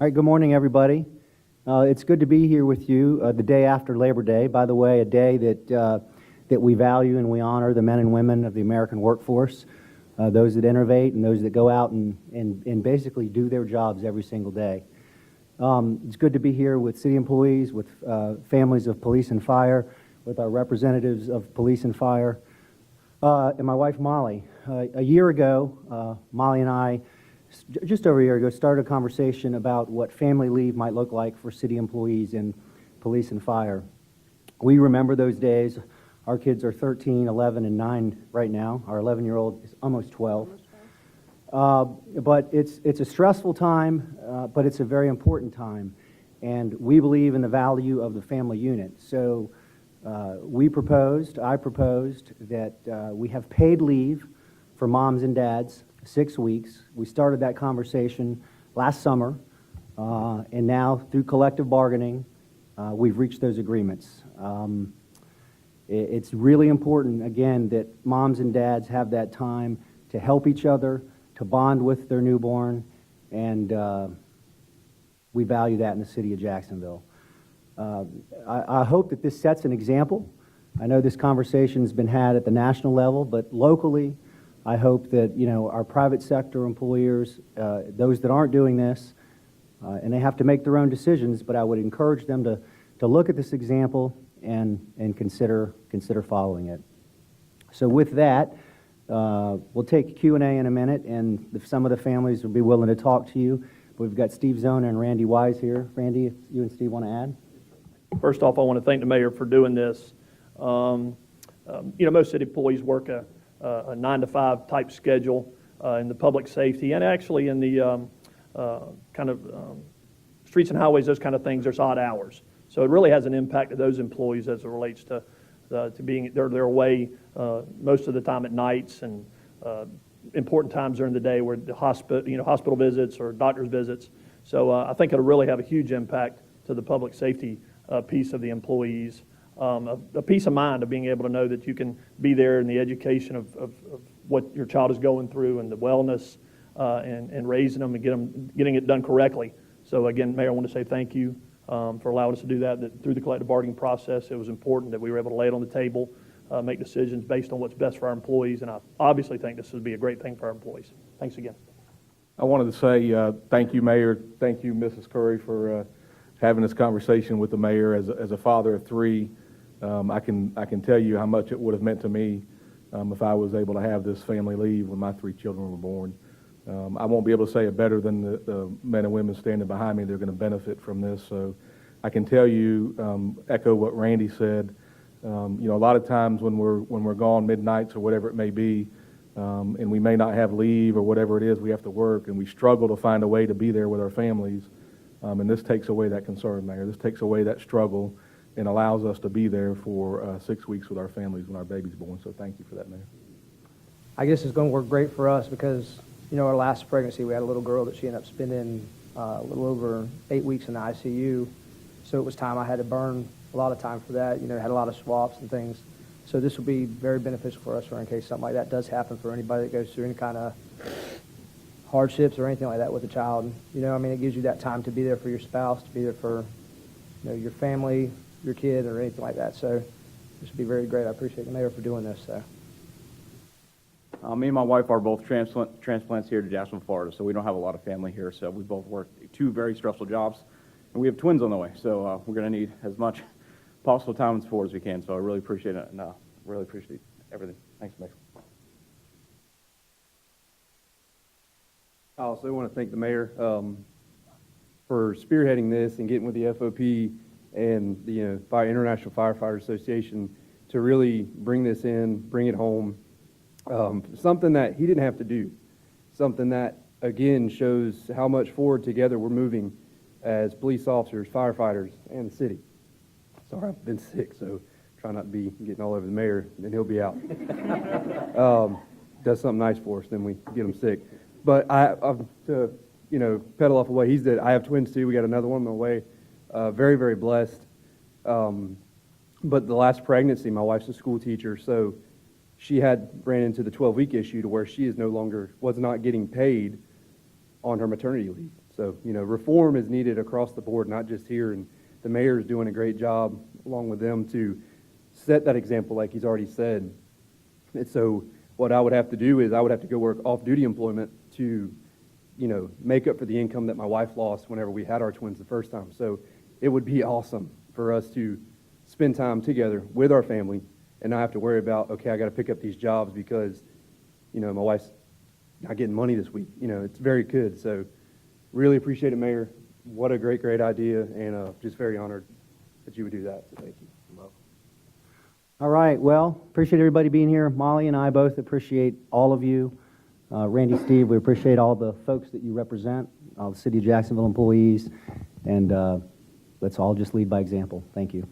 All right, good morning, everybody. It's good to be here with you the day after Labor Day. By the way, a day that we value and we honor the men and women of the American workforce, those that innovate and those that go out and basically do their jobs every single day. It's good to be here with city employees, with families of police and fire, with our representatives of police and fire, and my wife, Molly. A year ago, Molly and I, just over a year ago, started a conversation about what family leave might look like for city employees in police and fire. We remember those days. Our kids are 13, 11, and 9 right now. Our 11-year-old is almost 12. But it's a stressful time, but it's a very important time. And we believe in the value of the family unit. So I proposed that we have paid leave for moms and dads, 6 weeks. We started that conversation last summer, and now through collective bargaining, we've reached those agreements. It's really important, again, that moms and dads have that time to help each other, to bond with their newborn, and we value that in the city of Jacksonville. I hope that this sets an example. I know this conversation's been had at the national level, but locally, I hope that, our private sector employers, those that aren't doing this, and they have to make their own decisions, but I would encourage them to look at this example and consider following it. So with that, we'll take Q&A in a minute, and if some of the families will be willing to talk to you. We've got Steve Zona and Randy Wise here. Randy, if you and Steve want to add? First off, I want to thank the mayor for doing this. Most city employees work a 9-to-5 type schedule in the public safety, and actually in the streets and highways, those kind of things, there's odd hours. So it really has an impact to those employees as it relates to being they're away most of the time at nights and important times during the day where the hospital visits or doctor's visits. So I think it'll really have a huge impact to the public safety piece of the employees. A peace of mind of being able to know that you can be there in the education of what your child is going through and the wellness and raising them and getting it done correctly. So again, Mayor, I want to say thank you for allowing us to do that through the collective bargaining process. It was important that we were able to lay it on the table, make decisions based on what's best for our employees, and I obviously think this would be a great thing for our employees. Thanks again. I wanted to say thank you, Mayor. Thank you, Mrs. Curry, for having this conversation with the mayor. As a father of 3, I can tell you how much it would have meant to me if I was able to have this family leave when my 3 children were born. I won't be able to say it better than the men and women standing behind me. They're going to benefit from this. So I can tell you, echo what Randy said. A lot of times when we're gone midnights or whatever it may be, and we may not have leave or whatever it is, we have to work, and we struggle to find a way to be there with our families. And this takes away that concern, Mayor. This takes away that struggle and allows us to be there for 6 weeks with our families when our baby's born. So thank you for that, Mayor. I guess it's going to work great for us because, our last pregnancy, we had a little girl that she ended up spending a little over 8 weeks in the ICU. So it was time I had to burn a lot of time for that. Had a lot of swaps and things. So this will be very beneficial for us in case something like that does happen for anybody that goes through any kind of hardships or anything like that with a child. It gives you that time to be there for your spouse, to be there for, your family, your kid, or anything like that. So this would be very great. I appreciate the mayor for doing this. So. Me and my wife are both transplants here to Jacksonville, Florida, so we don't have a lot of family here. So we both work 2 very stressful jobs, and we have twins on the way. So we're going to need as much possible time and support as we can. So I really appreciate it, and really appreciate everything. Thanks, Mayor. I also want to thank the mayor for spearheading this and getting with the FOP and the International Firefighter Association to really bring this in, bring it home. Something that he didn't have to do. Something that, again, shows how much forward together we're moving as police officers, firefighters, and the city. Sorry, I've been sick, so try not to be getting all over the mayor, then he'll be out. Does something nice for us, then we get him sick. But to pedal off of what he said, I have twins too. We got another one on the way. Very, very blessed. But the last pregnancy, my wife's a school teacher, so she ran into the 12-week issue to where she was not getting paid on her maternity leave. So, reform is needed across the board, not just here, and the mayor is doing a great job along with them to set that example, like he's already said. And so what I would have to do is I would have to go work off-duty employment to, make up for the income that my wife lost whenever we had our twins the first time. So it would be awesome for us to spend time together with our family and not have to worry about, okay, I got to pick up these jobs because, my wife's not getting money this week. It's very good. So really appreciate it, Mayor. What a great, great idea, and just very honored that you would do that. So thank you. All right, well, appreciate everybody being here. Molly and I both appreciate all of you. Randy, Steve, we appreciate all the folks that you represent, all the City of Jacksonville employees, and let's all just lead by example. Thank you.